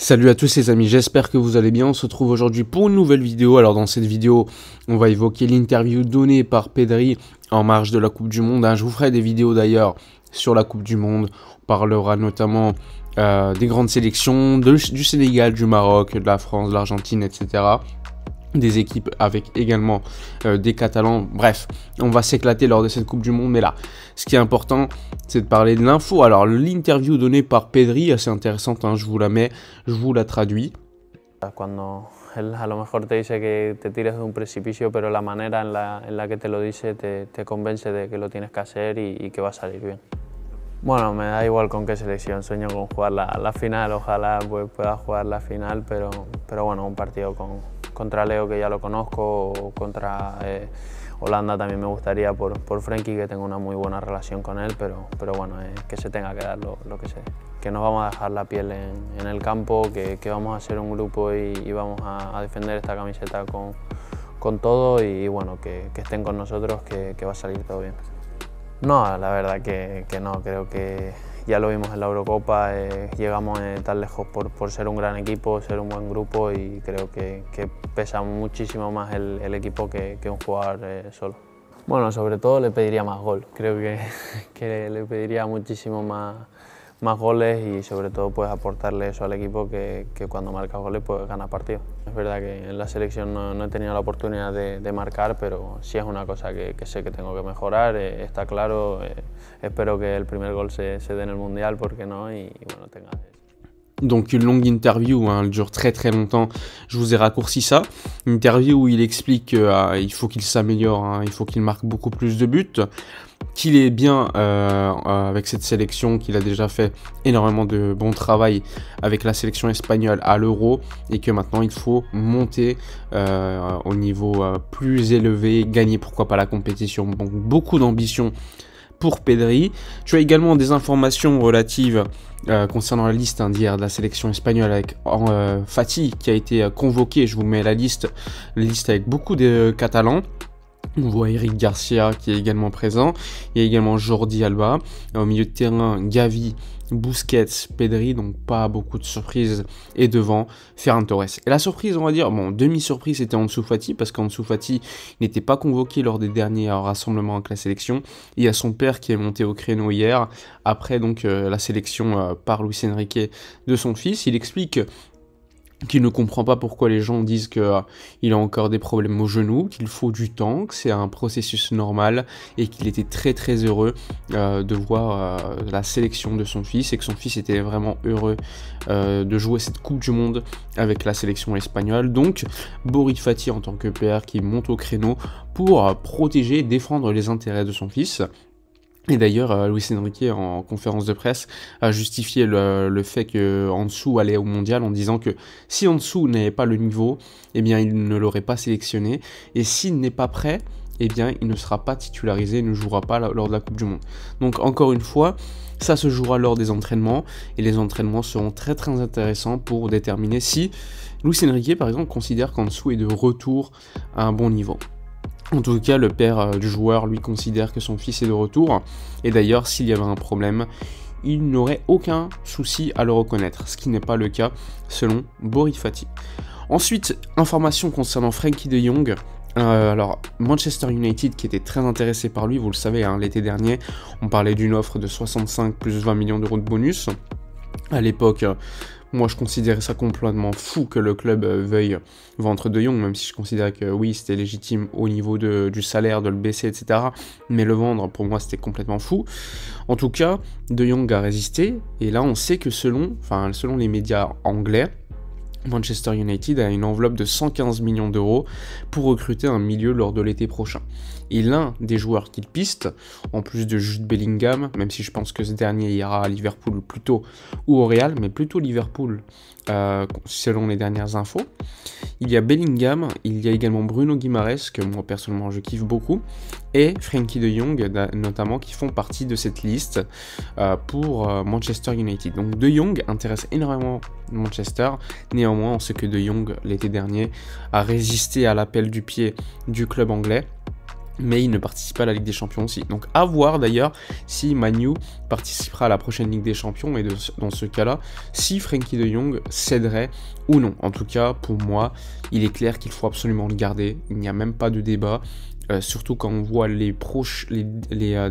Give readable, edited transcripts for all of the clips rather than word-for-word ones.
Salut à tous les amis, j'espère que vous allez bien. On se retrouve aujourd'hui pour une nouvelle vidéo. Alors dans cette vidéo, on va évoquer l'interview donnée par Pedri en marge de la Coupe du Monde. Je vous ferai des vidéos d'ailleurs sur la Coupe du Monde. On parlera notamment des grandes sélections, du Sénégal, du Maroc, de la France, de l'Argentine, etc. Des équipes avec également des Catalans. Bref, on va s'éclater lors de cette Coupe du Monde. Mais là, ce qui est important, c'est de parler de l'info. Alors, l'interview donnée par Pedri, assez intéressante, je vous la mets, je vous la traduis. Cuando él a lo mejor te dice que te tires de un precipicio, pero la manera en la que te lo dice te convence de que lo tienes que hacer y que va a salir bien. Bueno, me da igual con qué selección, sueño con jugar la final, ojalá pues, pueda jugar la final, pero bueno, un partido contra Leo que ya lo conozco, o contra Holanda también me gustaría por Frenkie, que tengo una muy buena relación con él, pero bueno, que se tenga que dar lo que sé. Que nos vamos a dejar la piel en el campo, que vamos a ser un grupo y vamos a defender esta camiseta con todo y bueno, que estén con nosotros, que va a salir todo bien. No, la verdad que no, creo que ya lo vimos en la Eurocopa, llegamos tan lejos por ser un gran equipo, ser un buen grupo y creo que pesa muchísimo más el equipo que un jugador solo. Bueno, sobre todo le pediría más gol, creo que le pediría muchísimo más goles y sobre todo pues aportarle eso al equipo que cuando marca goles pues gana partido. Es verdad que en la selección no he tenido la oportunidad de marcar, pero sí es una cosa que sé que tengo que mejorar, está claro, espero que el primer gol se dé en el Mundial, ¿por qué no? Y bueno, tenga... Donc une longue interview, elle dure très longtemps, je vous ai raccourci ça. Une interview où il explique qu'il faut qu'il s'améliore, il faut qu'il marque beaucoup plus de buts, qu'il est bien avec cette sélection, qu'il a déjà fait énormément de bon travail avec la sélection espagnole à l'Euro et que maintenant il faut monter au niveau plus élevé, gagner pourquoi pas la compétition. Donc beaucoup d'ambition pour Pedri. Tu as également des informations relatives concernant la liste d'hier de la sélection espagnole avec Fati qui a été convoqué. Je vous mets la liste avec beaucoup de Catalans. On voit Eric Garcia qui est également présent. Il y a également Jordi Alba. Au milieu de terrain, Gavi, Busquets, Pedri, donc pas beaucoup de surprises. Et devant, Ferran Torres. Et la surprise, on va dire, bon, demi-surprise, c'était Ansu Fati, parce qu'Ansu Fati n'était pas convoqué lors des derniers rassemblements avec la sélection. Il y a son père qui est monté au créneau hier, après donc la sélection par Luis Enrique de son fils. Il explique qu'il ne comprend pas pourquoi les gens disent qu'il a encore des problèmes au genou, qu'il faut du temps, que c'est un processus normal et qu'il était très heureux de voir la sélection de son fils et que son fils était vraiment heureux de jouer cette Coupe du Monde avec la sélection espagnole. Donc Boris Fati en tant que père qui monte au créneau pour protéger et défendre les intérêts de son fils. Et d'ailleurs, Luis Enrique, en conférence de presse, a justifié le fait que Ansu allait au mondial en disant que si Ansu n'avait pas le niveau, eh bien, il ne l'aurait pas sélectionné. Et s'il n'est pas prêt, eh bien, il ne sera pas titularisé, il ne jouera pas lors de la Coupe du Monde. Donc, encore une fois, ça se jouera lors des entraînements. Et les entraînements seront très intéressants pour déterminer si Luis Enrique, par exemple, considère qu'Ansu est de retour à un bon niveau. En tout cas, le père du joueur, lui, considère que son fils est de retour. Et d'ailleurs, s'il y avait un problème, il n'aurait aucun souci à le reconnaître, ce qui n'est pas le cas selon Boris Fati. Ensuite, information concernant Frenkie de Jong. Alors, Manchester United qui était très intéressé par lui, vous le savez, l'été dernier, on parlait d'une offre de 65 plus 20 millions d'euros de bonus. À l'époque, moi je considérais ça complètement fou que le club veuille vendre De Jong, même si je considérais que oui, c'était légitime au niveau du salaire, de le baisser, etc. Mais le vendre, pour moi, c'était complètement fou. En tout cas, De Jong a résisté, et là on sait que selon les médias anglais, Manchester United a une enveloppe de 115 millions d'euros pour recruter un milieu lors de l'été prochain. Et l'un des joueurs qu'il piste, en plus de Jude Bellingham, même si je pense que ce dernier ira à Liverpool plutôt ou au Real, mais plutôt Liverpool selon les dernières infos. Il y a Bellingham, il y a également Bruno Guimaraes, que moi personnellement je kiffe beaucoup, et Frenkie de Jong notamment, qui font partie de cette liste pour Manchester United. Donc De Jong intéresse énormément Manchester, néanmoins on sait que De Jong l'été dernier a résisté à l'appel du pied du club anglais. mais il ne participe pas à la Ligue des Champions aussi. Donc à voir d'ailleurs si Man U participera à la prochaine Ligue des Champions et dans ce cas-là, si Frenkie de Jong céderait ou non. En tout cas, pour moi, il est clair qu'il faut absolument le garder. Il n'y a même pas de débat. Surtout quand on voit les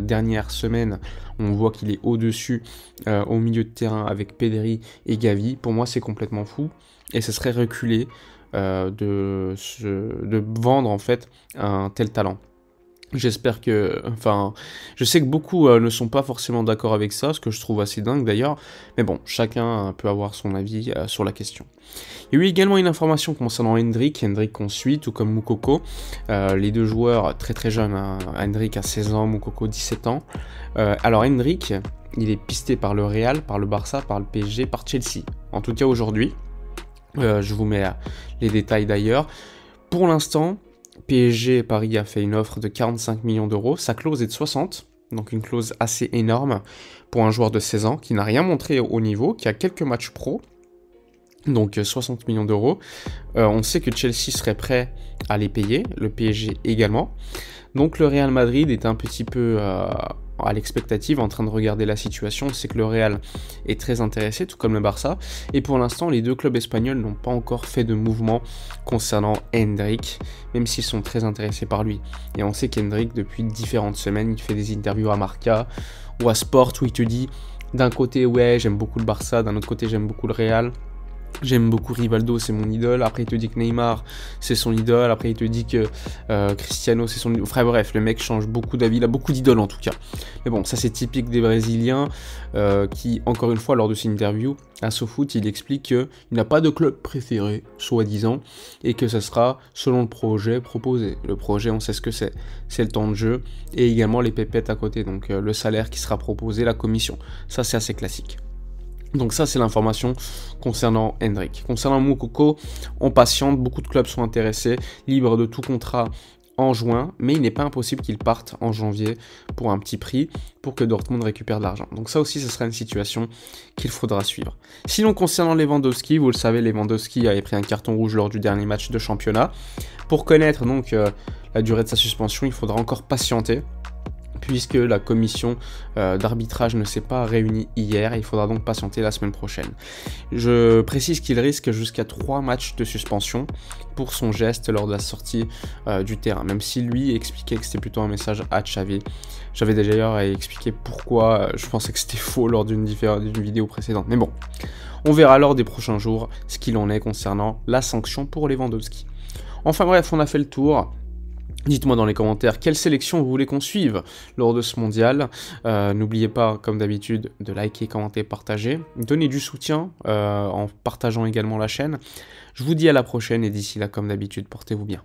dernières semaines, on voit qu'il est au-dessus au milieu de terrain avec Pedri et Gavi. Pour moi, c'est complètement fou et ce serait reculer de vendre en fait un tel talent. J'espère que, enfin, je sais que beaucoup ne sont pas forcément d'accord avec ça, ce que je trouve assez dingue d'ailleurs, mais bon, chacun peut avoir son avis sur la question. Il y a eu également une information concernant Hendrick qu'on suit, tout comme Moukoko, les deux joueurs très très jeunes, hein. Hendrick a 16 ans, Moukoko 17 ans. Alors Hendrick, il est pisté par le Real, par le Barça, par le PSG, par Chelsea, en tout cas aujourd'hui. Je vous mets les détails d'ailleurs. Pour l'instant, PSG et Paris a fait une offre de 45 millions d'euros. Sa clause est de 60, donc une clause assez énorme pour un joueur de 16 ans qui n'a rien montré au niveau, qui a quelques matchs pro. Donc 60 millions d'euros. On sait que Chelsea serait prêt à les payer, le PSG également. Donc le Real Madrid est un petit peu à l'expectative, en train de regarder la situation. On sait que le Real est très intéressé, tout comme le Barça. Et pour l'instant, les deux clubs espagnols n'ont pas encore fait de mouvement concernant Hendrick, même s'ils sont très intéressés par lui. Et on sait qu'Hendrick, depuis différentes semaines, il fait des interviews à Marca ou à Sport où il te dit d'un côté, ouais, j'aime beaucoup le Barça, d'un autre côté, j'aime beaucoup le Real. J'aime beaucoup Rivaldo, c'est mon idole. Après, il te dit que Neymar, c'est son idole. Après, il te dit que Cristiano, c'est son idole. Enfin, bref, le mec change beaucoup d'avis. Il a beaucoup d'idoles, en tout cas. Mais bon, ça, c'est typique des Brésiliens qui, encore une fois, lors de ses interviews à SoFoot, il explique qu'il n'a pas de club préféré, soi-disant, et que ce sera selon le projet proposé. Le projet, on sait ce que c'est. C'est le temps de jeu et également les pépettes à côté. Donc, le salaire qui sera proposé, la commission. Ça, c'est assez classique. Donc ça, c'est l'information concernant Hendrick. Concernant Moukoko, on patiente, beaucoup de clubs sont intéressés, libres de tout contrat en juin, mais il n'est pas impossible qu'il parte en janvier pour un petit prix, pour que Dortmund récupère de l'argent. Donc ça aussi, ce sera une situation qu'il faudra suivre. Sinon, concernant Lewandowski, vous le savez, Lewandowski avait pris un carton rouge lors du dernier match de championnat. Pour connaître donc la durée de sa suspension, il faudra encore patienter, puisque la commission d'arbitrage ne s'est pas réunie hier, et il faudra donc patienter la semaine prochaine. Je précise qu'il risque jusqu'à 3 matchs de suspension pour son geste lors de la sortie du terrain, même si lui expliquait que c'était plutôt un message à Xavi. J'avais d'ailleurs expliqué pourquoi je pensais que c'était faux lors d'une vidéo précédente, mais bon, on verra lors des prochains jours ce qu'il en est concernant la sanction pour Lewandowski. Enfin bref, on a fait le tour. Dites-moi dans les commentaires quelle sélection vous voulez qu'on suive lors de ce mondial. N'oubliez pas, comme d'habitude, de liker, commenter, partager. Donnez du soutien en partageant également la chaîne. Je vous dis à la prochaine et d'ici là, comme d'habitude, portez-vous bien.